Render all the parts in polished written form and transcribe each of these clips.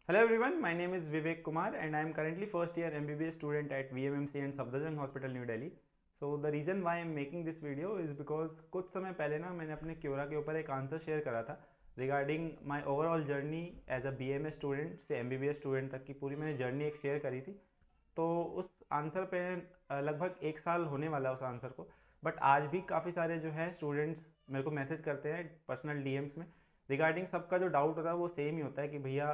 Hello everyone, my name is Vivek Kumar and I am currently first year MBBS student at VMMC and Safdarjung Hospital, New Delhi. So the reason why I am making this video is because कुछ समय पहले ना मैंने अपने Quora के ऊपर एक answer share करा था regarding my overall journey as a BMS student से MBBS स्टूडेंट तक की पूरी मैंने जर्नी एक शेयर करी थी। तो उस आंसर पे लगभग एक साल होने वाला उस आंसर को, बट आज भी काफ़ी सारे जो है स्टूडेंट्स मेरे को मैसेज करते हैं पर्सनल DMs में रिगार्डिंग। सबका जो डाउट होता है वो सेम ही होता है कि भैया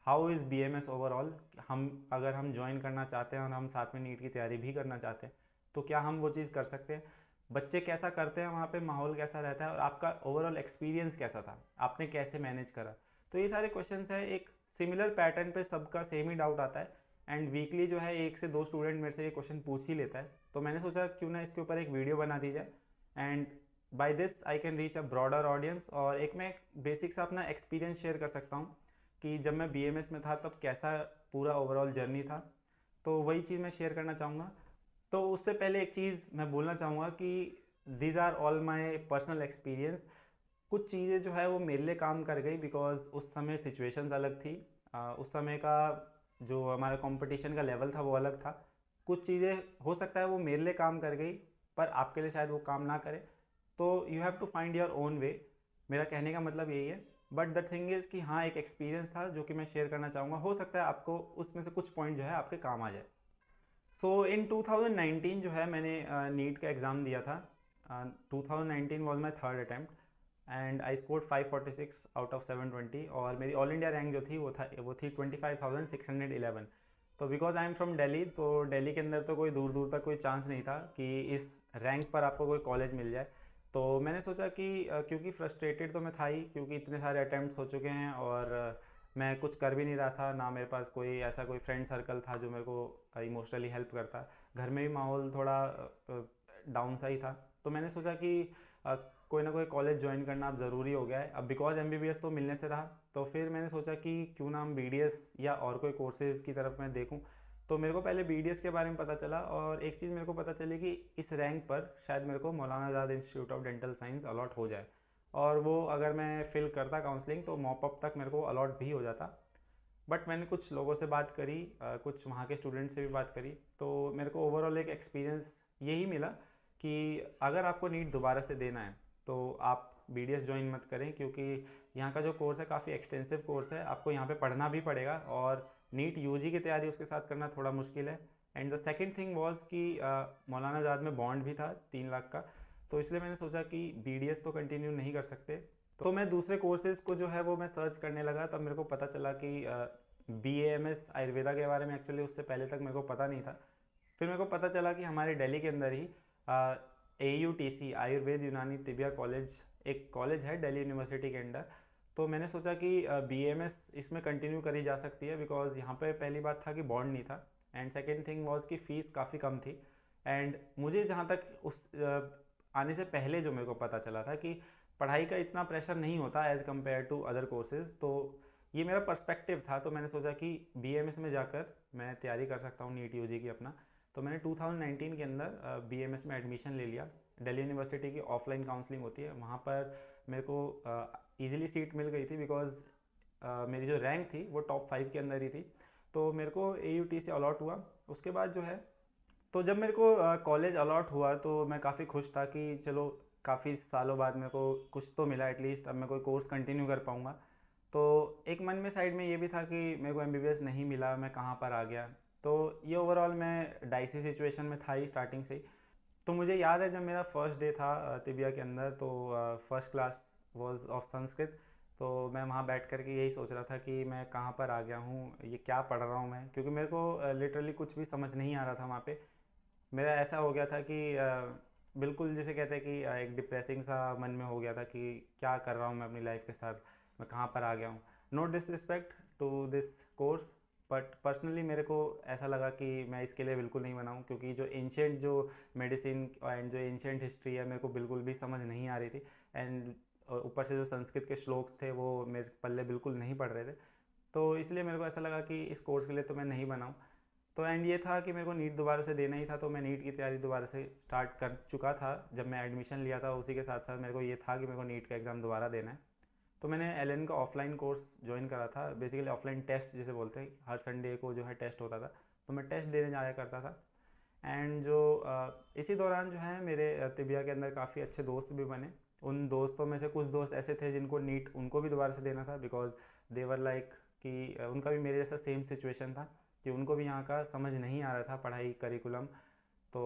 हाउ इज़ BMS ओवरऑल, हम अगर हम ज्वाइन करना चाहते हैं और हम साथ में नीट की तैयारी भी करना चाहते हैं तो क्या हम वो चीज़ कर सकते हैं, बच्चे कैसा करते हैं वहाँ पे, माहौल कैसा रहता है और आपका ओवरऑल एक्सपीरियंस कैसा था, आपने कैसे मैनेज करा। तो ये सारे क्वेश्चंस है, एक सिमिलर पैटर्न पे सबका सेम ही डाउट आता है एंड वीकली जो है एक से दो स्टूडेंट मेरे से ये क्वेश्चन पूछ ही लेता है। तो मैंने सोचा क्यों ना इसके ऊपर एक वीडियो बना दी जाए and by this I can reach a broader audience और एक मैं बेसिक सा अपना एक्सपीरियंस शेयर कर सकता हूँ कि जब मैं BMS में था तब कैसा पूरा ओवरऑल जर्नी था। तो वही चीज़ मैं शेयर करना चाहूँगा। तो उससे पहले एक चीज़ मैं बोलना चाहूँगा कि these are all my personal experience. कुछ चीज़ें जो है वो मेरे लिए काम कर गई बिकॉज उस समय सिचुएशंस अलग थी। उस समय का जो हमारा कंपटीशन का लेवल था वो अलग था। कुछ चीज़ें हो सकता है वो मेरे लिए काम कर गई पर आपके लिए शायद वो काम ना करे। तो you have to find your own way, मेरा कहने का मतलब यही है। बट द थिंग इज़ कि हाँ, एक एक्सपीरियंस था जो कि मैं शेयर करना चाहूँगा, हो सकता है आपको उसमें से कुछ पॉइंट जो है आपके काम आ जाए। सो इन 2019 जो है मैंने नीट का एग्ज़ाम दिया था। 2019 was my third attempt and I scored 546 out of 720 और मेरी ऑल इंडिया रैंक जो थी वो थी 25,611। तो because I am from Delhi, तो दिल्ली के अंदर तो कोई दूर दूर तक कोई चांस नहीं था कि इस रैंक पर आपको कोई कॉलेज मिल जाए। तो मैंने सोचा कि क्योंकि फ्रस्ट्रेटेड तो मैं था ही, क्योंकि इतने सारे अटैम्प्ट हो चुके हैं और मैं कुछ कर भी नहीं रहा था, ना मेरे पास कोई ऐसा कोई फ्रेंड सर्कल था जो मेरे को इमोशनली हेल्प करता। घर में भी माहौल थोड़ा डाउन सा ही था। तो मैंने सोचा कि कोई ना कोई कॉलेज ज्वाइन करना अब ज़रूरी हो गया है। अब बिकॉज MBBS तो मिलने से रहा, तो फिर मैंने सोचा कि क्यों ना हम BDS या और कोई कोर्सेज की तरफ मैं देखूं। तो मेरे को पहले BDS के बारे में पता चला और एक चीज़ मेरे को पता चली कि इस रैंक पर शायद मेरे को Maulana Azad institute of dental science allot हो जाए और वो अगर मैं फिल करता काउंसलिंग तो मॉप अप तक मेरे को अलॉट भी हो जाता। बट मैंने कुछ लोगों से बात करी, कुछ वहाँ के स्टूडेंट से भी बात करी, तो मेरे को ओवरऑल एक एक्सपीरियंस यही मिला कि अगर आपको नीट दोबारा से देना है तो आप BDS ज्वाइन मत करें, क्योंकि यहाँ का जो कोर्स है काफ़ी एक्सटेंसिव कोर्स है, आपको यहाँ पे पढ़ना भी पड़ेगा और नीट UG की तैयारी उसके साथ करना थोड़ा मुश्किल है। And the second thing was कि मौलाना आज़ाद में बॉन्ड भी था 3 लाख का। तो इसलिए मैंने सोचा कि BDS तो कंटिन्यू नहीं कर सकते, तो मैं दूसरे कोर्सेज़ को जो है वो मैं सर्च करने लगा। तब मेरे को पता चला कि BAMS आयुर्वेदा के बारे में एक्चुअली उससे पहले तक मेरे को पता नहीं था। फिर मेरे को पता चला कि हमारे दिल्ली के अंदर ही AUTC आयुर्वेद यूनानी तिबिया कॉलेज, एक कॉलेज है दिल्ली यूनिवर्सिटी के अंडर। तो मैंने सोचा कि BAMS इसमें कंटिन्यू करी जा सकती है बिकॉज यहाँ पे पहली बात था कि बॉन्ड नहीं था एंड सेकेंड थिंग वॉज कि फ़ीस काफ़ी कम थी। एंड मुझे जहाँ तक उस आने से पहले जो मेरे को पता चला था कि पढ़ाई का इतना प्रेशर नहीं होता as compared to other courses, तो ये मेरा पर्सपेक्टिव था। तो मैंने सोचा कि BAMS में जाकर मैं तैयारी कर सकता हूँ नीट UG की अपना। तो मैंने 2019 के अंदर BAMS में एडमिशन ले लिया। दिल्ली यूनिवर्सिटी की ऑफलाइन काउंसलिंग होती है, वहाँ पर मेरे को ईज़िली सीट मिल गई थी बिकॉज मेरी जो रैंक थी वो टॉप 5 के अंदर ही थी। तो मेरे को AUT से अलॉट हुआ। उसके बाद जो है, तो जब मेरे को कॉलेज अलॉट हुआ तो मैं काफ़ी खुश था कि चलो काफ़ी सालों बाद मेरे को कुछ तो मिला, एटलीस्ट अब मैं कोई कोर्स कंटिन्यू कर पाऊँगा। तो एक मन में साइड में ये भी था कि मेरे को MBBS नहीं मिला, मैं कहाँ पर आ गया। तो ये ओवरऑल मैं डाइसी सिचुएशन में था ही स्टार्टिंग से ही। तो मुझे याद है जब मेरा फर्स्ट डे था तिबिया के अंदर, तो first class was of Sanskrit. तो मैं वहाँ बैठ कर के यही सोच रहा था कि मैं कहाँ पर आ गया हूँ, ये क्या पढ़ रहा हूँ मैं, क्योंकि मेरे को लिटरली कुछ भी समझ नहीं आ रहा था वहाँ पे। मेरा ऐसा हो गया था कि बिल्कुल जिसे कहते हैं कि एक डिप्रेसिंग सा मन में हो गया था कि क्या कर रहा हूँ मैं अपनी लाइफ के साथ, मैं कहाँ पर आ गया हूँ। No disrespect to this course, but personally मेरे को ऐसा लगा कि मैं इसके लिए बिल्कुल नहीं बनाऊँ, क्योंकि जो एंशेंट जो मेडिसिन एंड जो एंशेंट हिस्ट्री है मेरे को बिल्कुल भी समझ नहीं आ रही थी। एंड ऊपर से जो संस्कृत के श्लोक थे वो मेरे पल्ले बिल्कुल नहीं पड़ रहे थे। तो इसलिए मेरे को ऐसा लगा कि इस कोर्स के लिए तो मैं नहीं बनाऊँ। तो एंड ये था कि मेरे को नीट दोबारा से देना ही था, तो मैं नीट की तैयारी दोबारा से स्टार्ट कर चुका था। जब मैं एडमिशन लिया था उसी के साथ साथ मेरे को ये था कि मेरे को नीट का एग्ज़ाम दोबारा देना है। तो मैंने एलएन का ऑफलाइन कोर्स ज्वाइन करा था, बेसिकली ऑफलाइन टेस्ट जिसे बोलते हैं, हर संडे को जो है टेस्ट होता था, तो मैं टेस्ट देने जाया करता था। एंड जो इसी दौरान जो है मेरे तिबिया के अंदर काफ़ी अच्छे दोस्त भी बने। उन दोस्तों में से कुछ दोस्त ऐसे थे जिनको नीट उनको भी दोबारा से देना था, बिकॉज देवर लाइक कि उनका भी मेरे जैसा सेम सिचुएशन था कि उनको भी यहाँ का समझ नहीं आ रहा था पढ़ाई करिकुलम। तो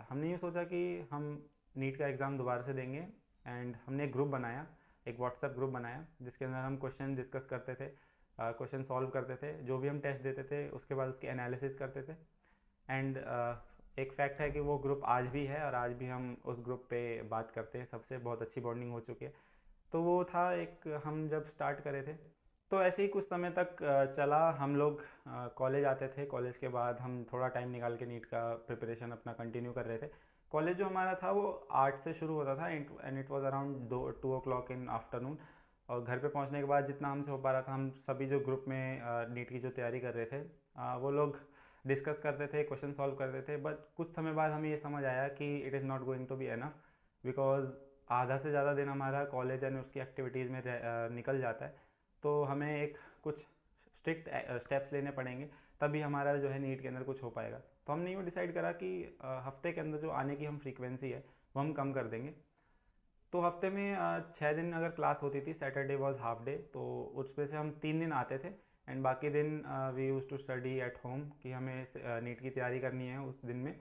हमने ये सोचा कि हम नीट का एग्ज़ाम दोबारा से देंगे। एंड हमने एक ग्रुप बनाया, एक व्हाट्सएप ग्रुप बनाया जिसके अंदर हम क्वेश्चन डिस्कस करते थे, क्वेश्चन सॉल्व करते थे, जो भी हम टेस्ट देते थे उसके बाद उसकी एनालिसिस करते थे। एंड एक फैक्ट है कि वो ग्रुप आज भी है और आज भी हम उस ग्रुप पे बात करते हैं, सबसे बहुत अच्छी बॉन्डिंग हो चुकी है। तो वो था एक, हम जब स्टार्ट करे थे तो ऐसे ही कुछ समय तक चला। हम लोग कॉलेज आते थे, कॉलेज के बाद हम थोड़ा टाइम निकाल के नीट का प्रिपरेशन अपना कंटिन्यू कर रहे थे। कॉलेज जो हमारा था वो 8 से शुरू होता था and it was around 2 o'clock in afternoon. और घर पे पहुंचने के बाद जितना हमसे हो पा रहा था, हम सभी जो ग्रुप में नीट की जो तैयारी कर रहे थे वो लोग डिस्कस करते थे, क्वेश्चन सॉल्व करते थे। बट कुछ समय बाद हमें ये समझ आया कि it is not going to be enough, because आधा से ज़्यादा दिन हमारा कॉलेज एंड उसकी एक्टिविटीज़ में निकल जाता है। तो हमें एक कुछ स्ट्रिक्ट स्टेप्स लेने पड़ेंगे, तभी हमारा जो है नीट के अंदर कुछ हो पाएगा। तो हमने ये डिसाइड करा कि हफ्ते के अंदर जो आने की हम फ्रीक्वेंसी है वो हम कम कर देंगे। तो हफ्ते में 6 दिन अगर क्लास होती थी, सैटरडे वॉज हाफ डे, तो उसमें से हम 3 दिन आते थे एंड बाकी दिन we used to study at home कि हमें नीट की तैयारी करनी है उस दिन में।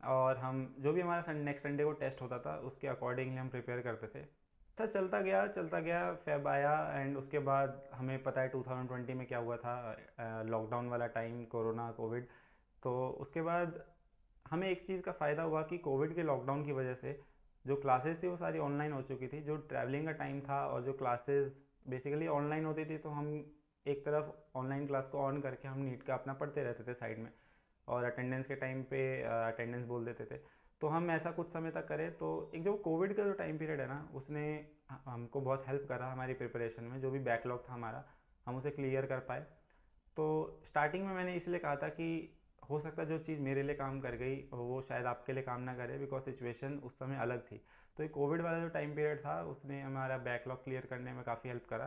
और हम जो भी हमारा नेक्स्ट संडे को टेस्ट होता था उसके अकॉर्डिंगली हम प्रिपेयर करते थे। अच्छा, चलता गया, फेब आया एंड उसके बाद हमें पता है 2020 में क्या हुआ था, लॉकडाउन वाला टाइम, कोरोना कोविड। तो उसके बाद हमें एक चीज़ का फ़ायदा हुआ कि कोविड के लॉकडाउन की वजह से जो क्लासेस थी वो सारी ऑनलाइन हो चुकी थी। जो ट्रैवलिंग का टाइम था और जो क्लासेस बेसिकली ऑनलाइन होती थी, तो हम एक तरफ ऑनलाइन क्लास को ऑन करके हम नीट का अपना पढ़ते रहते थे साइड में, और अटेंडेंस के टाइम पे अटेंडेंस बोल देते थे। तो हम ऐसा कुछ समय तक करें, तो एक जो कोविड का जो टाइम पीरियड है ना, उसने हमको बहुत हेल्प करा हमारी प्रिपरेशन में। जो भी बैकलॉग था हमारा, हम उसे क्लियर कर पाए। तो स्टार्टिंग में मैंने इसलिए कहा था कि हो सकता है जो चीज़ मेरे लिए काम कर गई वो शायद आपके लिए काम ना करे, बिकॉज सिचुएशन उस समय अलग थी। तो ये कोविड वाला जो टाइम पीरियड था उसने हमारा बैकलॉग क्लियर करने में काफ़ी हेल्प करा।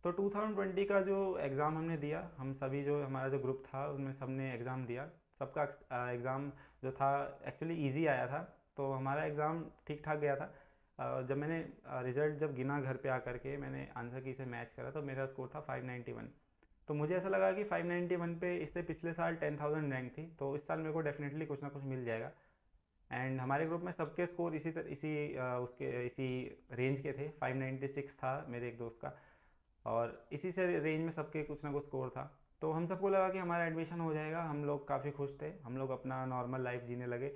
तो 2020 का जो एग्ज़ाम हमने दिया, हम सभी जो हमारा जो ग्रुप था उसमें सब ने एग्ज़ाम दिया। सबका एग्ज़ाम जो था एक्चुअली इजी आया था, तो हमारा एग्ज़ाम ठीक ठाक गया था। जब मैंने रिज़ल्ट जब गिना घर पे आकर के, मैंने आंसर की से मैच करा, तो मेरा स्कोर था 591। तो मुझे ऐसा लगा कि 591 पे, इससे पिछले साल 10,000 रैंक थी, तो इस साल मेरे को डेफिनेटली कुछ ना कुछ मिल जाएगा। एंड हमारे ग्रुप में सबके स्कोर इसी रेंज के थे। 596 था मेरे एक दोस्त का, और इसी से रेंज में सबके कुछ ना कुछ स्कोर था। तो हम सबको लगा कि हमारा एडमिशन हो जाएगा। हम लोग काफ़ी खुश थे, हम लोग अपना नॉर्मल लाइफ जीने लगे।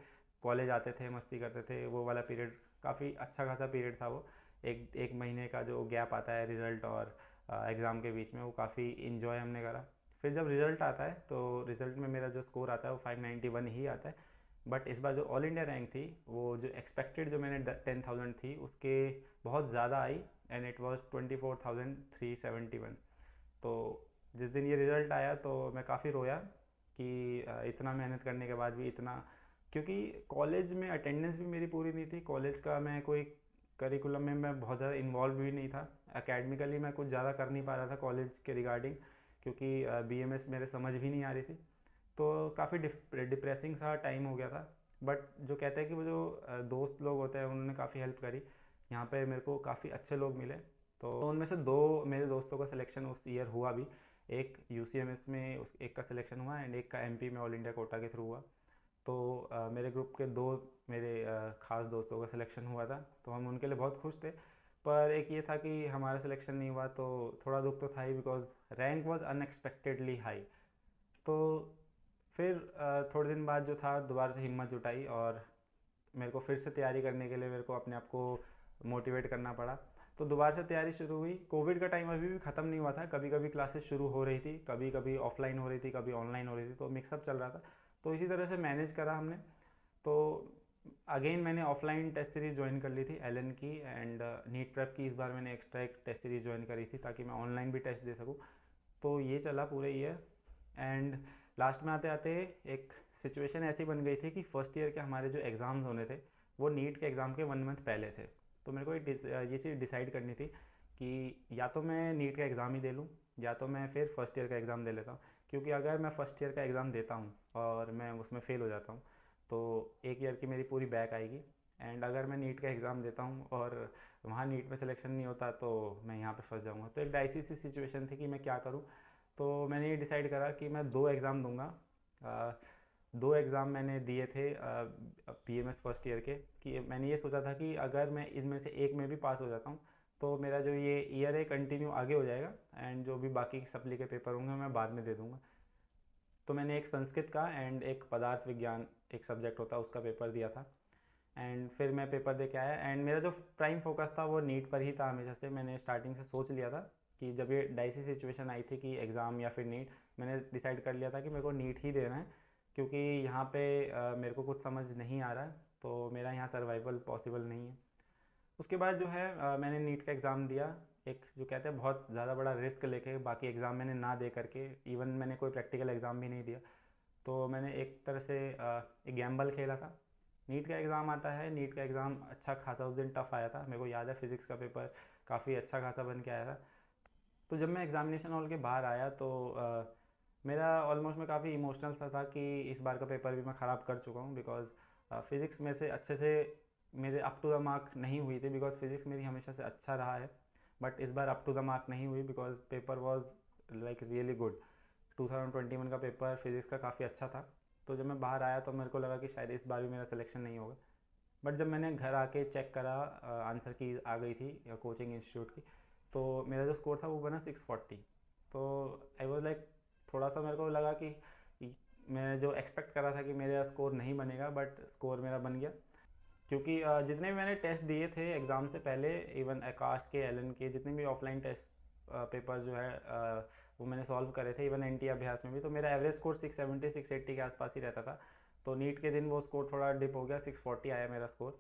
कॉलेज आते थे, मस्ती करते थे। वो वाला पीरियड काफ़ी अच्छा खासा पीरियड था वो। एक एक महीने का जो गैप आता है रिज़ल्ट और एग्ज़ाम के बीच में, वो काफ़ी इन्जॉय हमने करा। फिर जब रिज़ल्ट आता है तो रिज़ल्ट में मेरा जो स्कोर आता है वो 591 ही आता है। बट इस बार जो ऑल इंडिया रैंक थी, वो जो एक्सपेक्टेड जो मैंने 10,000 थी उसके बहुत ज़्यादा आई, एंड इट वाज 24,371। तो जिस दिन ये रिज़ल्ट आया तो मैं काफ़ी रोया कि इतना मेहनत करने के बाद भी इतना, क्योंकि कॉलेज में अटेंडेंस भी मेरी पूरी नहीं थी। कॉलेज का मैं कोई करिकुलम में मैं बहुत ज़्यादा इन्वॉल्व भी नहीं था। एकेडमिकली मैं कुछ ज़्यादा कर नहीं पा रहा था कॉलेज के रिगार्डिंग, क्योंकि बीएमएस मेरे समझ भी नहीं आ रही थी। तो काफ़ी डिप्रेसिंग सा टाइम हो गया था। बट जो कहते हैं कि वो जो दोस्त लोग होते हैं उन्होंने काफ़ी हेल्प करी। यहाँ पे मेरे को काफ़ी अच्छे लोग मिले। तो उनमें से दो मेरे दोस्तों का सिलेक्शन उस ईयर हुआ भी। एक यूसीएमएस में एक का सिलेक्शन हुआ एंड एक का एमपी में ऑल इंडिया कोटा के थ्रू हुआ। तो मेरे ग्रुप के दो मेरे ख़ास दोस्तों का सिलेक्शन हुआ था, तो हम उनके लिए बहुत खुश थे। पर एक ये था कि हमारा सिलेक्शन नहीं हुआ, तो थोड़ा दुख तो था ही, because rank was unexpectedly high. तो फिर थोड़े दिन बाद जो था दोबारा से हिम्मत जुटाई, और मेरे को फिर से तैयारी करने के लिए मेरे को अपने आप को मोटिवेट करना पड़ा। तो दोबारा से तैयारी शुरू हुई। कोविड का टाइम अभी भी ख़त्म नहीं हुआ था, कभी कभी क्लासेस शुरू हो रही थी, कभी कभी ऑफलाइन हो रही थी, कभी ऑनलाइन हो रही थी, तो मिक्सअप चल रहा था। तो इसी तरह से मैनेज करा हमने। तो अगेन मैंने ऑफलाइन टेस्ट सीरीज़ ज्वाइन कर ली थी एलन की, एंड नीट प्रेप की इस बार मैंने एक्स्ट्रा एक टेस्ट सीरीज़ ज्वाइन करी थी ताकि मैं ऑनलाइन भी टेस्ट दे सकूँ। तो ये चला पूरे ईयर। एंड लास्ट में आते आते एक सिचुएशन ऐसी बन गई थी कि फर्स्ट ईयर के हमारे जो एग्ज़ाम्स होने थे वो नीट के एग्ज़ाम के 1 मंथ पहले थे। तो मेरे को ये चीज़ डिसाइड करनी थी कि या तो मैं नीट का एग्ज़ाम ही दे लूँ या तो मैं फिर फर्स्ट ईयर का एग्ज़ाम दे लेता हूँ। क्योंकि अगर मैं फर्स्ट ईयर का एग्ज़ाम देता हूँ और मैं उसमें फ़ेल हो जाता हूँ तो एक ईयर की मेरी पूरी बैक आएगी। एंड अगर मैं नीट का एग्ज़ाम देता हूँ और वहाँ नीट में सिलेक्शन नहीं होता तो मैं यहाँ पे फंस जाऊँगा। तो एक डाइसी सी सिचुएशन थी कि मैं क्या करूँ। तो मैंने ये डिसाइड करा कि मैं दो एग्ज़ाम दूंगा। दो एग्ज़ाम मैंने दिए थे बीएमएस फर्स्ट ईयर के। कि मैंने ये सोचा था कि अगर मैं इनमें से एक में भी पास हो जाता हूँ तो मेरा जो ये ईयर है कंटिन्यू आगे हो जाएगा एंड जो भी बाकी सप्ली के पेपर होंगे मैं बाद में दे दूँगा। तो मैंने एक संस्कृत का एंड एक पदार्थ विज्ञान एक सब्जेक्ट होता है उसका पेपर दिया था। एंड फिर मैं पेपर दे के आया एंड मेरा जो प्राइम फोकस था वो नीट पर ही था हमेशा से। मैंने स्टार्टिंग से सोच लिया था कि जब ये डाइसी सिचुएशन आई थी कि एग्ज़ाम या फिर नीट, मैंने डिसाइड कर लिया था कि मेरे को नीट ही देना है। क्योंकि यहाँ पे मेरे को कुछ समझ नहीं आ रहा है तो मेरा यहाँ सर्वाइवल पॉसिबल नहीं है। उसके बाद जो है मैंने नीट का एग्ज़ाम दिया। एक जो कहते हैं बहुत ज़्यादा बड़ा रिस्क लेके, बाकी एग्ज़ाम मैंने ना दे करके, इवन मैंने कोई प्रैक्टिकल एग्ज़ाम भी नहीं दिया। तो मैंने एक तरह से एक गैम्बल खेला था। नीट का एग्ज़ाम आता है, नीट का एग्ज़ाम अच्छा खासा उस दिन टफ आया था। मेरे को याद है फिज़िक्स का पेपर काफ़ी अच्छा खासा बन के आया था। तो जब मैं एग्ज़ामिनेशन हॉल के बाहर आया तो मेरा ऑलमोस्ट मैं काफ़ी इमोशनल सा था कि इस बार का पेपर भी मैं ख़राब कर चुका हूँ। बिकॉज़ फ़िज़िक्स में से अच्छे से मेरे अप टू द मार्क नहीं हुई थी। बिकॉज़ फ़िज़िक्स मेरी हमेशा से अच्छा रहा है बट इस बार अप टू द मार्क नहीं हुई because paper was like really good. 2021 का पेपर फिज़िक्स का काफ़ी अच्छा था। तो जब मैं बाहर आया तो मेरे को लगा कि शायद इस बार भी मेरा सिलेक्शन नहीं होगा। बट जब मैंने घर आके चेक करा, आंसर की आ गई थी कोचिंग इंस्टीट्यूट की, तो मेरा जो स्कोर था वो बना 640। तो आई वॉज लाइक, थोड़ा सा मेरे को लगा कि मैं जो एक्सपेक्ट कर रहा था कि मेरा स्कोर नहीं बनेगा बट स्कोर मेरा बन गया। क्योंकि जितने भी मैंने टेस्ट दिए थे एग्ज़ाम से पहले, इवन आकाश के, एलन के, जितने भी ऑफलाइन टेस्ट पेपर जो है वो मैंने सॉल्व करे थे, इवन एन टी अभ्यास में भी, तो मेरा एवरेज स्कोर 670 680 के आसपास ही रहता था। तो नीट के दिन वो स्कोर थोड़ा डिप हो गया, 640 आया मेरा स्कोर।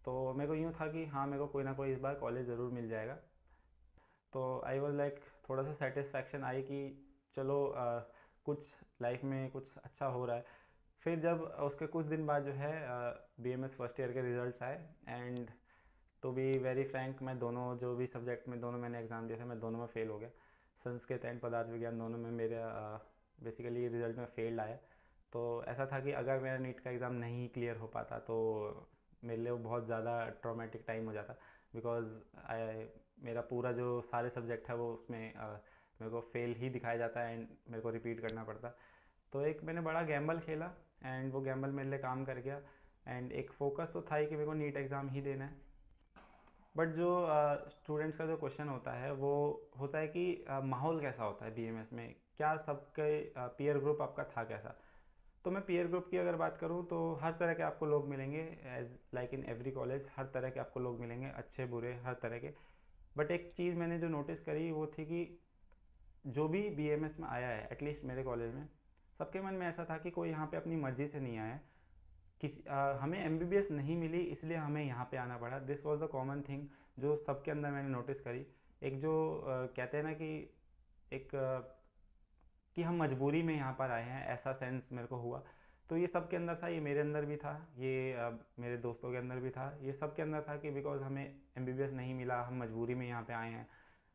तो मेरे को यूँ था कि हाँ, मेरे को कोई ना कोई इस बार कॉलेज ज़रूर मिल जाएगा। तो आई वॉज लाइक, थोड़ा सा सेटिस्फैक्शन आई कि चलो कुछ लाइफ में कुछ अच्छा हो रहा है। फिर जब उसके कुछ दिन बाद जो है B M S first year के रिजल्ट्स आए and to be very frank, मैं दोनों जो भी सब्जेक्ट में दोनों मैंने एग्ज़ाम दिए थे मैं दोनों में फ़ेल हो गया। संस्कृत एंड पदार्थ विज्ञान दोनों में मेरा बेसिकली रिजल्ट में फेल्ड आया। तो ऐसा था कि अगर मेरा नीट का एग्ज़ाम नहीं क्लियर हो पाता तो मेरे लिए वो बहुत ज़्यादा ट्रॉमेटिक टाइम हो जाता। बिकॉज आई, मेरा पूरा जो सारे सब्जेक्ट है वो उसमें मेरे को फेल ही दिखाया जाता है एंड मेरे को रिपीट करना पड़ता। तो एक मैंने बड़ा गैम्बल खेला एंड वो गैम्बल मेरे लिए काम कर गया। एंड एक फोकस तो था ही कि मेरे को नीट एग्ज़ाम ही देना है। बट जो स्टूडेंट्स का जो क्वेश्चन होता है वो होता है कि माहौल कैसा होता है बीएमएस में, क्या सबके पीयर ग्रुप आपका था कैसा। तो मैं पीयर ग्रुप की अगर बात करूँ तो हर तरह के आपको लोग मिलेंगे, as like in every college हर तरह के आपको लोग मिलेंगे, अच्छे बुरे हर तरह के। बट एक चीज़ मैंने जो नोटिस करी वो थी कि जो भी बीएमएस में आया है, एटलीस्ट मेरे कॉलेज में, सबके मन में ऐसा था कि कोई यहाँ पे अपनी मर्ज़ी से नहीं आया है। हमें एमबीबीएस नहीं मिली इसलिए हमें यहाँ पे आना पड़ा। This was the common thing जो सबके अंदर मैंने नोटिस करी। एक जो कहते हैं ना कि एक कि हम मजबूरी में यहाँ पर आए हैं, ऐसा सेंस मेरे को हुआ। तो ये सबके अंदर था, ये मेरे अंदर भी था, ये मेरे दोस्तों के अंदर भी था, ये सबके अंदर था कि बिकॉज हमें एमबीबीएस नहीं मिला, हम मजबूरी में यहाँ पे आए हैं।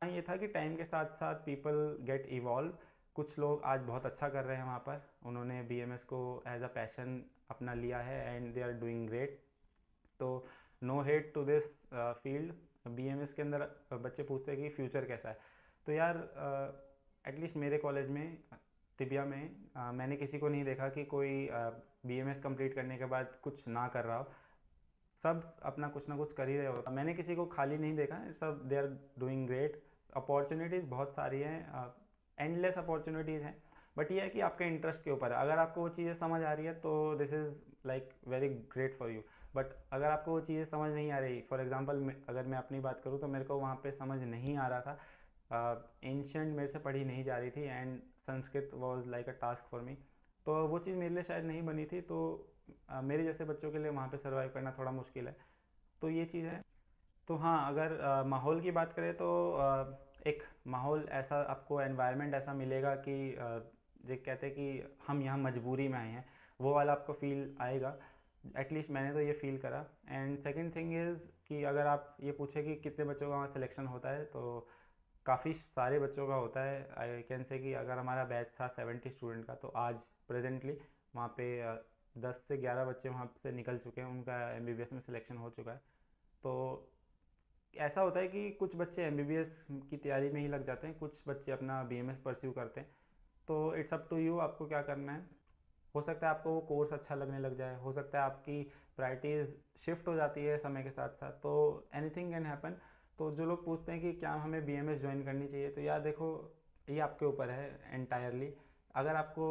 हाँ, ये था कि टाइम के साथ साथ पीपल गेट इवॉल्व। कुछ लोग आज बहुत अच्छा कर रहे हैं वहाँ पर, उन्होंने बीएमएस को एज अ पैशन अपना लिया है and they are doing great. तो no hate to this field. BMS के अंदर बच्चे पूछते हैं कि फ्यूचर कैसा है। तो यार एटलीस्ट मेरे कॉलेज में तिबिया में मैंने किसी को नहीं देखा कि कोई बीएमएस कंप्लीट करने के बाद कुछ ना कर रहा हो। सब अपना कुछ ना कुछ कर ही रहे हो। मैंने किसी को खाली नहीं देखा है, सब they are doing great. Opportunities बहुत सारी हैं, एंडलेस अपॉर्चुनिटीज़ हैं। बट ये है कि आपके इंटरेस्ट के ऊपर है। अगर आपको वो चीज़ें समझ आ रही है तो this is like very great for you. But अगर आपको वो चीज़ें समझ नहीं आ रही, फॉर एग्जांपल अगर मैं अपनी बात करूँ तो मेरे को वहाँ पे समझ नहीं आ रहा था, एंशियंट मेरे से पढ़ी नहीं जा रही थी and Sanskrit was like a task for me. तो वो चीज़ मेरे लिए शायद नहीं बनी थी। तो मेरे जैसे बच्चों के लिए वहाँ पे सर्वाइव करना थोड़ा मुश्किल है। तो ये चीज़ है। तो हाँ, अगर माहौल की बात करें तो एक माहौल ऐसा आपको, एनवायरनमेंट ऐसा मिलेगा कि जो कहते हैं कि हम यहाँ मजबूरी में आए हैं, वो वाला आपको फील आएगा। एटलीस्ट मैंने तो ये फील करा। एंड सेकंड थिंग इज़ कि अगर आप ये पूछे कि कितने बच्चों का वहाँ सिलेक्शन होता है, तो काफ़ी सारे बच्चों का होता है। आई कैन से कि अगर हमारा बैच था 70 स्टूडेंट का, तो आज प्रेजेंटली वहाँ पे 10 से 11 बच्चे वहाँ से निकल चुके हैं, उनका एमबीबीएस में सिलेक्शन हो चुका है। तो ऐसा होता है कि कुछ बच्चे एमबीबीएस की तैयारी में ही लग जाते हैं, कुछ बच्चे अपना बीएमएस परस्यू करते हैं। तो इट्स अप टू यू, आपको क्या करना है। हो सकता है आपको वो कोर्स अच्छा लगने लग जाए, हो सकता है आपकी प्रायोरिटीज़ शिफ्ट हो जाती है समय के साथ साथ, तो एनीथिंग कैन हैपन। तो जो लोग पूछते हैं कि क्या हमें बीएमएस ज्वाइन करनी चाहिए, तो यार देखो, ये आपके ऊपर है एंटायरली। अगर आपको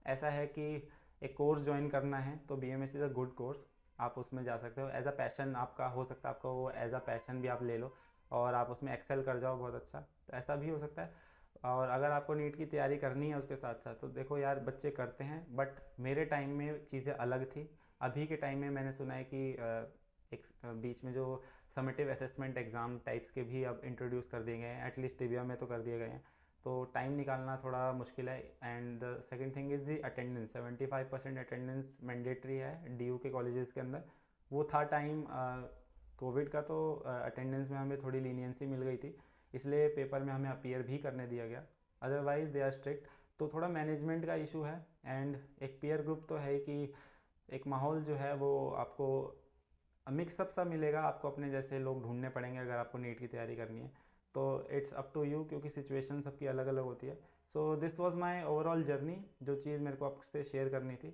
ऐसा है कि एक कोर्स ज्वाइन करना है, तो BMS is a good course, आप उसमें जा सकते हो। एज अ पैशन आपका हो सकता है, आपका वो एज अ पैशन भी आप ले लो और आप उसमें एक्सेल कर जाओ बहुत अच्छा, तो ऐसा भी हो सकता है। और अगर आपको नीट की तैयारी करनी है उसके साथ साथ, तो देखो यार, बच्चे करते हैं, बट मेरे टाइम में चीज़ें अलग थी। अभी के टाइम में मैंने सुना है कि एक बीच में जो समेटिव असेसमेंट एग्ज़ाम टाइप्स के भी अब इंट्रोड्यूस कर दिए गए हैं, एटलीस्ट दिव्या में तो कर दिए गए हैं। तो टाइम निकालना थोड़ा मुश्किल है। And the second thing is the attendance. 75% attendance mandatory है डीयू के कॉलेजेस के अंदर। वो था टाइम कोविड का, तो अटेंडेंस में हमें थोड़ी लीनियंसी मिल गई थी, इसलिए पेपर में हमें अपीयर भी करने दिया गया। Otherwise they are strict. तो थोड़ा मैनेजमेंट का इशू है। एंड एक पीयर ग्रुप तो है कि एक माहौल जो है वो आपको मिक्सअप सा मिलेगा, आपको अपने जैसे लोग ढूंढने पड़ेंगे अगर आपको नीट की तैयारी करनी है। तो इट्स अप टू यू, क्योंकि सिचुएशन सबकी अलग अलग होती है। So this was my overall journey, जो चीज़ मेरे को आपसे शेयर करनी थी।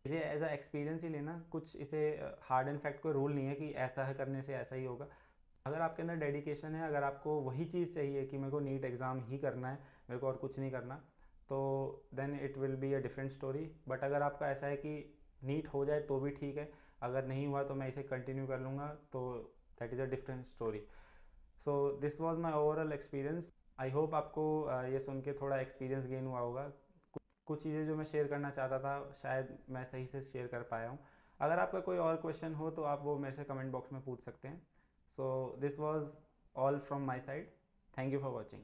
इसे एज अ एक्सपीरियंस ही लेना, कुछ इसे हार्ड एंड फैक्ट कोई रूल नहीं है कि ऐसा है करने से ऐसा ही होगा। अगर आपके अंदर डेडिकेशन है, अगर आपको वही चीज़ चाहिए कि मेरे को नीट एग्ज़ाम ही करना है, मेरे को और कुछ नहीं करना, तो then it will be a different story. But अगर आपका ऐसा है कि नीट हो जाए तो भी ठीक है, अगर नहीं हुआ तो मैं इसे कंटिन्यू कर लूँगा, तो that is a different story. So this was my overall experience. I hope आपको ये सुन के थोड़ा एक्सपीरियंस गेन हुआ होगा। कुछ चीज़ें जो मैं शेयर करना चाहता था, शायद मैं सही से शेयर कर पाया हूँ। अगर आपका कोई और क्वेश्चन हो तो आप वो मेरे से कमेंट बॉक्स में पूछ सकते हैं। So this was all from my side. Thank you for watching.